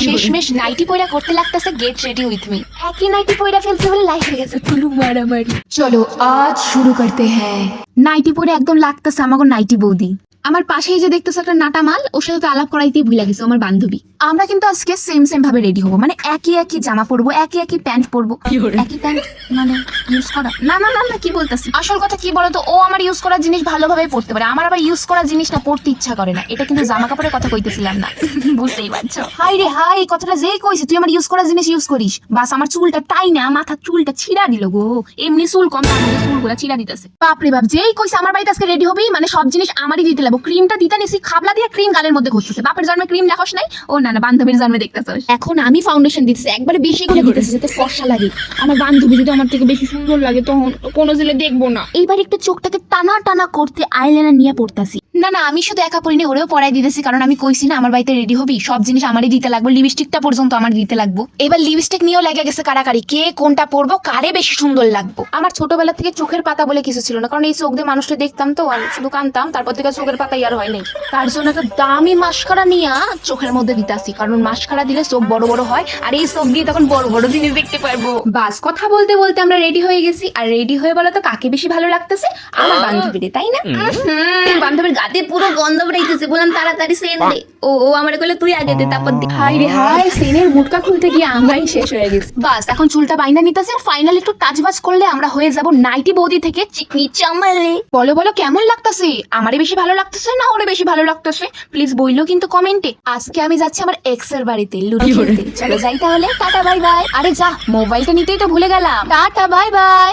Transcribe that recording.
শেষমেশ নাইটি পয়রা করতে লাগতেছে গেট রেডি উইথ মি। একই নাইটি পয়রা ফেলছে বলে লাইফ হয়ে গেছে তুলু মারামারি। চলো আজ শুরু করতে হ্যাঁ। নাইটি পরে একদম লাগতেছে আমাকে নাইটি বৌদি। আমার পাশেই যে দেখতেছে একটা নাটা মাল, ওর সাথে তো আলাপ করাইতেই ভুলে গেছে আমার বান্ধবী। আমরা কিন্তু আজকে সেম ভাবে রেডি হবো, মানে একই একই জামা পরবো, একই একই প্যান্ট পরবো। একই প্যান্ট মানে ইউজ করা না না না না কি বলতেছি, আসল কথা কি বলতো, ও আমার ইউজ করা জিনিস ভালোভাবে পড়তে পারে, আমার আবার ইউজ করা জিনিসটা পড়তে ইচ্ছা করে না। এটা কিন্তু জামা কাপড়ের কথা কইতেছিলাম না, বুঝতেই পারছো। হাই রে হাই, এই কথাটা যেই কইছে তুই আমার ইউজ করা জিনিস ইউজ করিস, বাস আমার চুলটা টাই না, মাথার চুলটা ছিড়া দিল গো। এমনি চুল কম, তার মধ্যে চুলগুলা ছিড়া দিতেছে। বাপরে বাপ, যেই কইছে আমার বাড়িতে আজকে রেডি হবি, মানে সব জিনিস আমারই দিতে লাগবো। ক্রিমটা দিতে নিছি, খাবলা দিয়ে ক্রিম গালের মধ্যে ঘুরতেছে। বাপের জন্মে ক্রিম দেখোস নাই? ও না না, বান্ধবীর জন্মে দেখতেছস। এখন আমি ফাউন্ডেশন দিতেছি, একবারে বেশি করে দিতেছি যাতে ফর্সা লাগে। আমার বান্ধবী যদি আমার থেকে বেশি সুন্দর লাগে তখন কোনো জেলে দেখবো না। এইবার একটু চোখটাকে টানা টানা করতে আইলাইনার নিয়ে পড়তাছি। না না, আমি শুধু একা পড়িনি, ওরেও পড়াই দিতেছি, কারণ আমি কইছি না আমার বাড়িতে রেডি হবি, সব জিনিস আমারই দিতে লাগবে, লিপস্টিকটা পর্যন্ত আমার দিতে লাগবো। এবার লিপস্টিক নিয়েও লেগে গেছে কারাকারি, কে কোনটা পরবো, কারে বেশি সুন্দর লাগবো। আমার ছোটবেলা থেকে চোখের পাতা বলে কিছু ছিল না, কারণ এই চোখ দিয়ে মানুষটা দেখতাম তো আর শুধু কানতাম, তারপর থেকে চোখের পাতা আর হয় নাই। তার জন্য একটা দামি মাস্কারা নিয়ে চোখের মধ্যে দিতাছি, কারণ মাস্কারা দিলে চোখ বড় বড় হয়, আর এই চোখ দিয়ে তখন বড় বড় জিনিস দেখতে পারবো। বাস কথা বলতে বলতে আমরা রেডি হয়ে গেছি, আর রেডি হয়ে বলো তো কাকে বেশি ভালো লাগতেছে? আমার বান্ধবীরে, তাই না? বান্ধবীর গাতে পুরো গন্ধ বেরিয়েছে, বললাম তাড়াতাড়ি সেন দে। ও ও আমার কইলে তুই আগে দে, তারপর দে। হাই রে হাই, সেনের মুটকা খুলতে গিয়ে আমরাই শেষ হয়ে গেছি। বাস এখন চুলটা বাইনা নিতেছে, ফাইনাল একটু কাজবাজ করলে আমরা হয়ে যাব নাইটি বৌদি থেকে চিকনি চামালে। বলো বলো কেমন লাগতেছে? আমারে বেশি ভালো লাগতেছে না ওরে বেশি ভালো লাগতেছে? প্লিজ বইলো কিন্তু কমেন্টে। আজকে আমি যাচ্ছি আমার এক্স এর বাড়িতে লুডো খেলতে। চলো যাই তাহলে, টাটা বাই বাই। আরে যা, মোবাইলটা নিতেই তো ভুলে গেলাম। Tata bye bye.